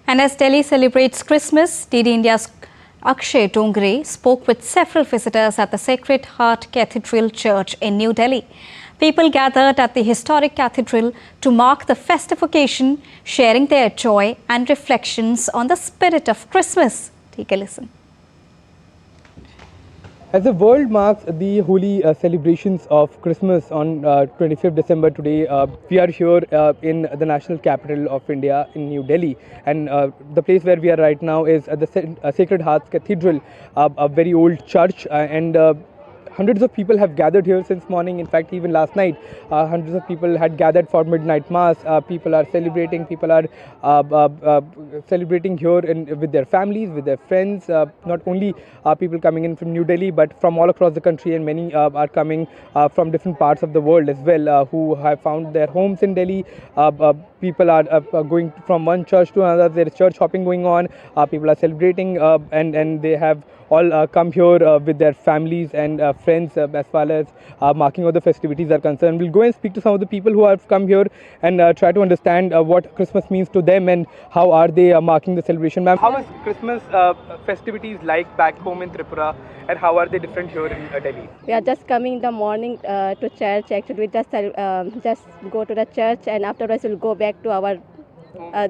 And as Delhi celebrates Christmas, DD India's Akshay Dongre spoke with several visitors at the Sacred Heart Cathedral Church in New Delhi. People gathered at the historic cathedral to mark the festive occasion, sharing their joy and reflections on the spirit of Christmas. Take a listen. As the world marks the holy celebrations of Christmas on 25th December today, we are here in the national capital of India in New Delhi, and the place where we are right now is the Sacred Heart Cathedral, a very old church, and hundreds of people have gathered here since morning. In fact, even last night, hundreds of people had gathered for midnight mass. People are celebrating. People are celebrating here with their families, with their friends. Not only are people coming in from New Delhi, but from all across the country, and many are coming from different parts of the world as well, who have found their homes in Delhi. People are going from one church to another. There is church hopping going on. People are celebrating, and they have all come here with their families and friends as far as marking of the festivities are concerned. We'll go and speak to some of the people who have come here and try to understand what Christmas means to them and how are they marking the celebration. Ma'am, how is Christmas festivities like back home in Tripura, and how are they different here in Delhi? We are just coming in the morning to church. Actually, we just go to the church, and afterwards we'll go back to our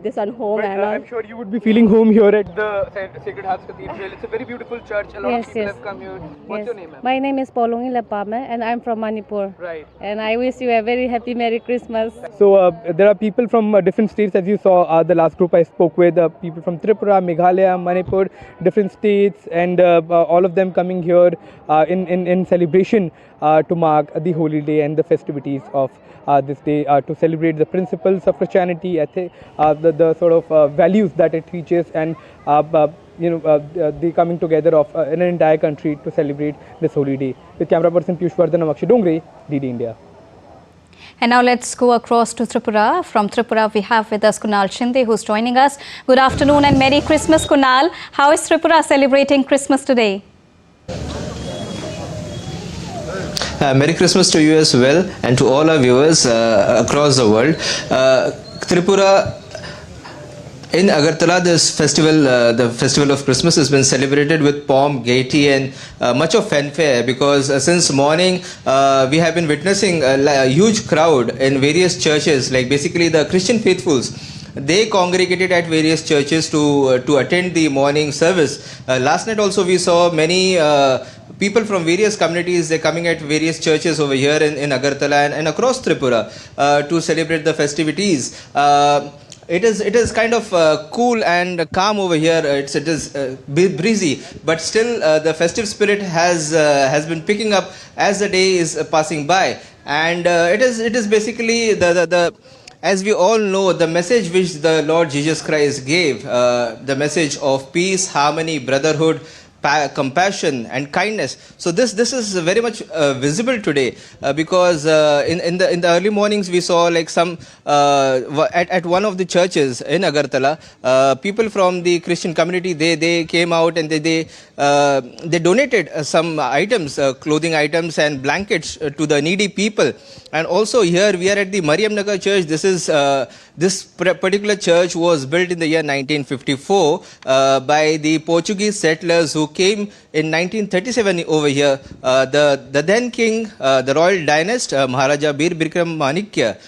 this on home. But, I'm sure you would be feeling home here at the Sacred Heart Cathedral. It's a very beautiful church. A lot of people have come here. What's your name, ma'am? My name is Polungi Lapame, and I'm from Manipur. Right. And I wish you a very happy Merry Christmas. So there are people from different states, as you saw. The last group I spoke with, people from Tripura, Meghalaya, Manipur, different states, and all of them coming here in celebration to mark the holy day and the festivities of this day, to celebrate the principles of Christianity, the sort of values that it teaches, and the coming together of an entire country to celebrate this holy day. With camera person Piyush Vardhan, I'm Akshay Dongre, DD India. And now let's go across to Tripura. From Tripura, we have with us Kunal Shinde, who's joining us. Good afternoon and Merry Christmas, Kunal. How is Tripura celebrating Christmas today? Merry Christmas to you as well, and to all our viewers across the world. Tripura, in Agartala, this festival, the festival of Christmas, has been celebrated with pomp, gaiety, and much of fanfare, because since morning we have been witnessing a huge crowd in various churches, like basically the Christian faithfuls. They congregated at various churches to attend the morning service. Last night also we saw many people from various communities. They're coming at various churches over here in Agartala and across Tripura to celebrate the festivities. It is kind of cool and calm over here. It is breezy, but still the festive spirit has been picking up as the day is passing by, and it is basically the as we all know, the message which the Lord Jesus Christ gave, the message of peace, harmony, brotherhood, compassion and kindness. So this is very much visible today, because in the early mornings we saw like some at one of the churches in Agartala, people from the Christian community, they came out and they donated some items, clothing items and blankets to the needy people. And also here we are at the Mariam Nagar church. This particular church was built in the year 1954 by the Portuguese settlers who came in 1937 over here. The then king, the royal dynasty, Maharaja Bir Bikram Manikya,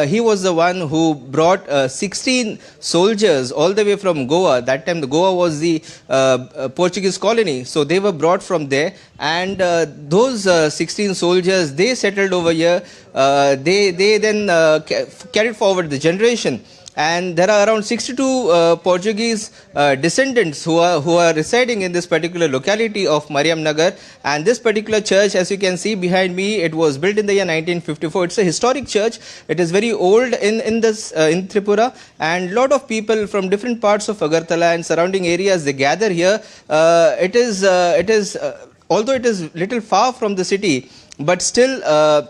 he was the one who brought 16 soldiers all the way from Goa. That time the Goa was the Portuguese colony, so they were brought from there, and those 16 soldiers, they settled over here. They then carried forward the generation. And there are around 62 Portuguese descendants who are residing in this particular locality of Mariam Nagar. And this particular church, as you can see behind me, it was built in the year 1954. It's a historic church. It is very old in Tripura, and a lot of people from different parts of Agartala and surrounding areas, they gather here. It is although it is little far from the city, but still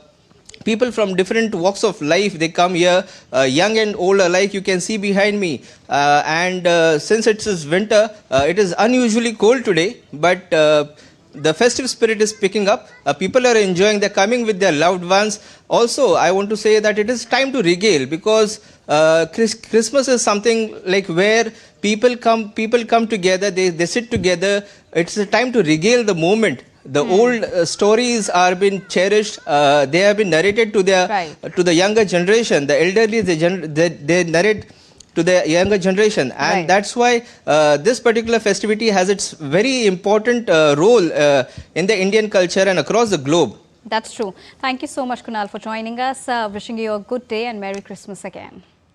people from different walks of life, they come here, young and old alike. You can see behind me, and since it is winter, it is unusually cold today, but the festive spirit is picking up. People are enjoying, they're coming with their loved ones. Also, I want to say that it is time to regale, because Christmas is something like where people come together, they sit together. It's a time to regale the moment. The old stories are being cherished. They have been narrated to the younger generation. The elderly, they narrate to the younger generation, and that's why this particular festivity has its very important role in the Indian culture and across the globe. That's true. Thank you so much, Kunal, for joining us. Wishing you a good day and Merry Christmas again.